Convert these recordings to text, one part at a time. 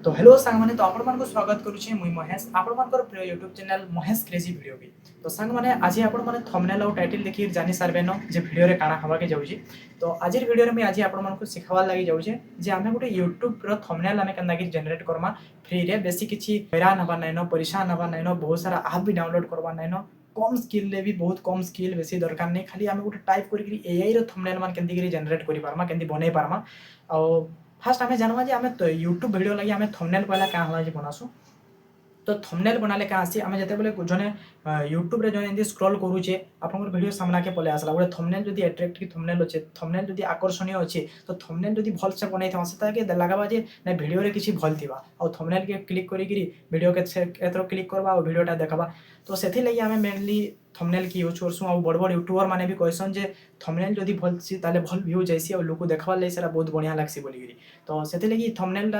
तो हेलो सांग माने तो आपण मानको स्वागत करूछे मुई महेश आपण मानकर प्रिय YouTube channel Mahesh crazy video भी। तो सांग माने आज आपण माने थंबनेल और टाइटल देखि जानि सारबेनो जे वीडियो रे काना हवा के जाउची। तो आजिर वीडियो रे मैं आज आपण मानको सिखावा लागि जाउछे जे आमे गुटे यूट्यूब रो थंबनेल आमे केनदा कि जनरेट करमा फ्री रे बेसी किछि हैरान हबा नाइनो परेशान हबा नाइनो बहुत सारा ऐप भी डाउनलोड करबा नाइनो कम स्किल ले भी बहुत कम स्किल बेसी दरकार नहीं खाली आमे गुटे टाइप करी एआई रो थंबनेल मान केनदी करी जनरेट करि पारमा केनदी बनै पारमा। आ फास्ट आमे जानवा जे आमे तो यूट्यूब वीडियो लागि आमे थंबनेल पहला का होला जे बनासु। तो थंबनेल बनाले का आसी आमे जते बेले जने यूट्यूब रे जने स्क्रॉल करूचे आपनकर वीडियो सामना के पले आसला गोटे थंबनेल जदी अट्रैक्टिव थंबनेल अछि थंबनेल जदी आकर्षणीय अछि तो थंबनेल जदी भल से बनाई था सेता के लगाबा जे नै वीडियो रे किछि भल थिबा और थंबनेल के क्लिक करी गिरी वीडियो के एतरो क्लिक करबा और वीडियोटा देखबा। तो सेथि लगी आमे मेनली थंबनेल की यूज करसु और बड़ बड़ यूट्यूबर माने भी कहसन जे थंबनेल जदी भल छि ताले भल व्यू जाइसी और लोक देखबा ले सेरा बहुत बढ़िया लागसी बोली गिरी। तो सेथि लगी थंबनेल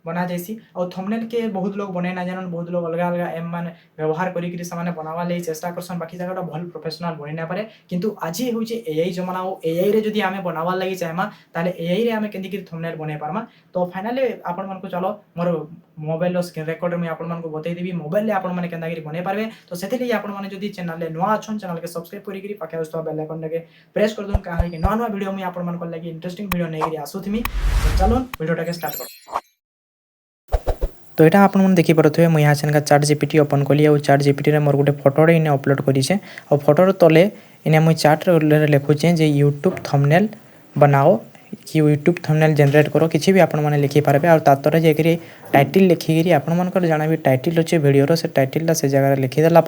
बना जाइसी और थंबनेल के बहुत लोग बने ना जानन बहुत लोग अलग अलग एम मान व्यवहार करी करी सामाने बनावा ले चेष्टा करसन बाकी जगह भल प्रोफेशनल बनि ना पारे किंतु आज होचे एआई जमाना और एआई रे जदी आमे बनावा लागि चाहमा ताले एआई रे आमे केंदी कि थंबनेल बने पारमा। तो फाइनली आपण मन को चलो मोर मोबाइल रो स्क्रीन रिकॉर्डर में आपण मन को बतै देबी मोबाइल ले आपण माने केंदा कि बने पारबे। तो सेति लई आपण माने जदी चैनल ले नवा अछन चैनल के सब्सक्राइब करी करी पाके उस्तो बेल आइकन के प्रेस कर दोन काहे कि नवा नवा वीडियो में आपण मन को लागि इंटरेस्टिंग वीडियो नै करी आसुथिमी। तो चलो वीडियोटा के स्टार्ट कर। तो यहाँ आपने देखिपे मुझे यहाँ से चाट जीपीटी ओपन कली और चाट जीपीटी मोर गोटे फोटोटे इन्हें अपलोड करें और फोटोर तले इन्हें मुझे चाट लिखुचे जे यूट्यूब थंबनेल बनाओ कि यूट्यूब थंबनेल जनरेट करो किसी भी आपण मैंने लिखिपारे और तार जाकि टाइटल लिखिकी आपण मन जाना भी टाइटल अच्छे वीडियो से टाइटल से जगह लिखिदेला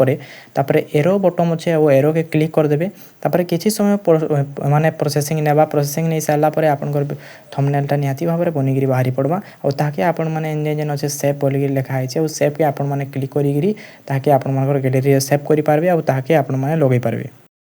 एरो बटन अच्छे और एरो के क्लिक करदे किसी समय माने प्रोसेसिंग नेबा प्रोसेसिंग नहीं सारापर आपंकर थंबनेलटा निहाती भाव में बनिकी बाहरी पड़वा और ताकि आपण मैंने जेन अच्छे सेव बोलिक लिखाई है सेव के आपण मैंने क्लिक करी ताकि आपण गैलेरी सेव करेंगे और ताकि आपण मैंने लगे पारे।